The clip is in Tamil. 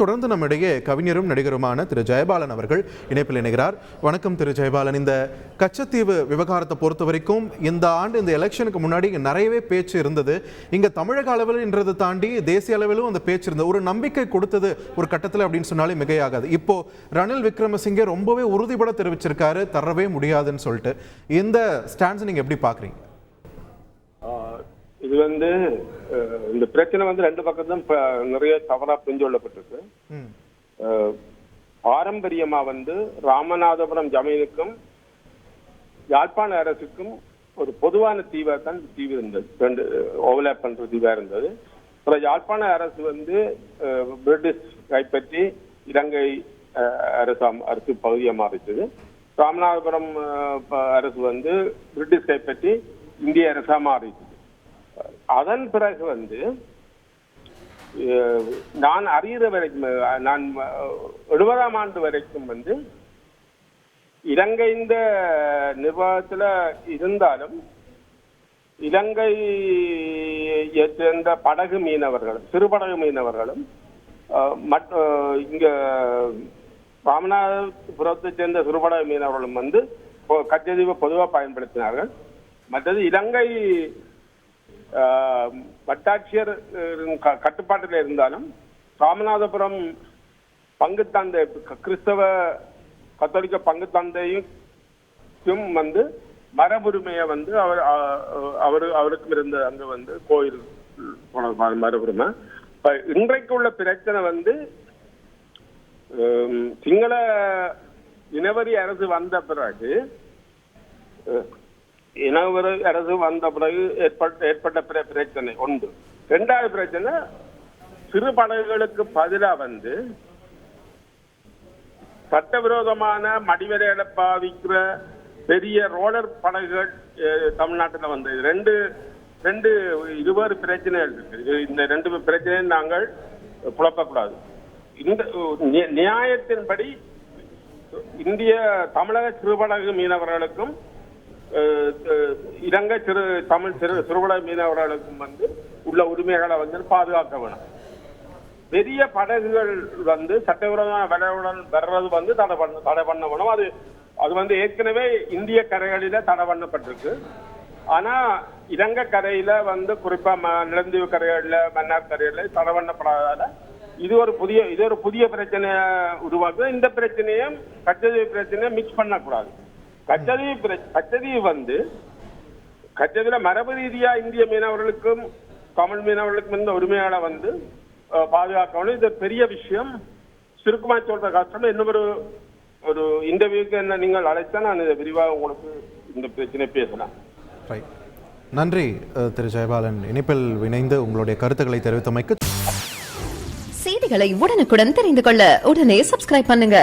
தொடர்ந்து நம்மிடையே கவிஞரும் நடிகருமான திரு ஜெயபாலன் அவர்கள் இணைப்பில் இணைகிறார். வணக்கம் திரு ஜெயபாலன். இந்த கச்சத்தீவு விவகாரத்தை பொறுத்த வரைக்கும் இந்த ஆண்டு இந்த எலெக்ஷனுக்கு முன்னாடி நிறையவே பேச்சு இருந்தது. இங்க தமிழக அளவில்ன்றதை தாண்டி தேசிய அளவிலும் அந்த பேச்சு இருந்தது. ஒரு நம்பிக்கை கொடுத்தது ஒரு கட்டத்தில் அப்படின்னு சொன்னாலே மிகையாகாது. இப்போ ரணில் விக்ரமசிங்கே ரொம்பவே உறுதிபட தெரிவிச்சிருக்காரு, தரவே முடியாதுன்னு சொல்லிட்டு. இந்த ஸ்டாண்ட்ஸ் நீங்க எப்படி பாக்குறீங்க? இது இந்த பிரச்சனை ரெண்டு பக்கத்தும் நிறைய தவறா புரிஞ்சு கொள்ளப்பட்டிருக்கு. பாரம்பரியமா ராமநாதபுரம் ஜமீனுக்கும் யாழ்ப்பாண அரசுக்கும் ஒரு பொதுவான தீவா தான் தீவு இருந்தது, ரெண்டு ஓவர்லேப் பண்ற தீவா இருந்தது. யாழ்ப்பாண அரசு பிரிட்டிஷ் கைப்பற்றி இலங்கை அரசு பகுதியை மாறிச்சது. ராமநாதபுரம் அரசு பிரிட்டிஷ் கைப்பற்றி இந்திய அரசா மாறிச்சது. அதன் பிறகு நான் அறிகிற வரைக்கும், நான் 70ஆம் ஆண்டு வரைக்கும் இலங்கை இந்த நிர்வாகத்தில் இருந்தாலும் இலங்கையை சேர்ந்த படகு மீனவர்களும் சிறுபடகு மீனவர்களும் இங்க ராமநாதபுரத்தை சேர்ந்த சிறுபடகு மீனவர்களும் கச்சத்தீவை பொதுவாக பயன்படுத்தினார்கள். மற்றது இலங்கை வட்டாட்சியர் கட்டுப்பாட்டில் இருந்தாலும் ராமநாதபுரம் பங்கு தந்தை கிறிஸ்தவ கத்தோலிக்க பங்கு தந்தையும் மரபுரிமையை அவருக்கும் இருந்த அங்க கோயில் மரபுரிமை. இன்றைக்கு உள்ள பிரச்சனை சிங்கள இனவரி அரசு வந்த பிறகு அரசு வந்த பிறகு ஏற்பட்ட பிரச்சனை ஒன்று. இரண்டாவது பிரச்சனை, சிறு படகுகளுக்கு பதிலாக சட்டவிரோதமான மடிவரையில பாவிக்கிற பெரிய ரோலர் படகுகள் தமிழ்நாட்டில் வந்தது. ரெண்டு இருவேறு பிரச்சனைகள் இருக்கு. இந்த ரெண்டு பிரச்சனையை நாங்கள் குழப்பக்கூடாது. இந்த நியாயத்தின்படி இந்திய தமிழக சிறுபடகு மீனவர்களுக்கும் இலங்கை சிறுபடகு மீனவர்களுக்கும் உள்ள உரிமைகளை பாதுகாக்க வேணும். பெரிய படகுகள் சட்டவிரோதமான விலையுடன் வர்றது தடை பண்ண வேணும். அது ஏற்கனவே இந்திய கரைகளில தடை பண்ணப்பட்டிருக்கு. ஆனா இலங்கை கரையில குறிப்பா நிலந்தீவு கரைகள்ல மன்னார் கரையில தடை பண்ணப்படாதால இது ஒரு புதிய பிரச்சனையை உருவாக்குது. இந்த பிரச்சனையும் கச்சத்தீவு பிரச்சனையை மிக்ஸ் பண்ணக்கூடாது. கச்சத்தீவுல மரபு ரீதியா இந்திய மீனவர்களுக்கும் தமிழ் மீனவர்களுக்கும் இருந்த உரிமையால பாதுகாக்கணும். இது பெரிய விஷயம். சுருக்கமா சொல்ற கஷ்டம். இன்னொரு ஒரு இன்டர்வியூக்கு என்ன நீங்கள் அழைத்தா நான் இதை விரிவாக உங்களுக்கு இந்த பிரச்சனை பேசலாம். நன்றி திரு ஜெயபாலன், இணைப்பில் இணைந்து உங்களுடைய கருத்துக்களை தெரிவித்தமைக்கு. செய்திகளை உடனுக்குடன் தெரிந்து கொள்ள உடனே சப்ஸ்கிரைப் பண்ணுங்க.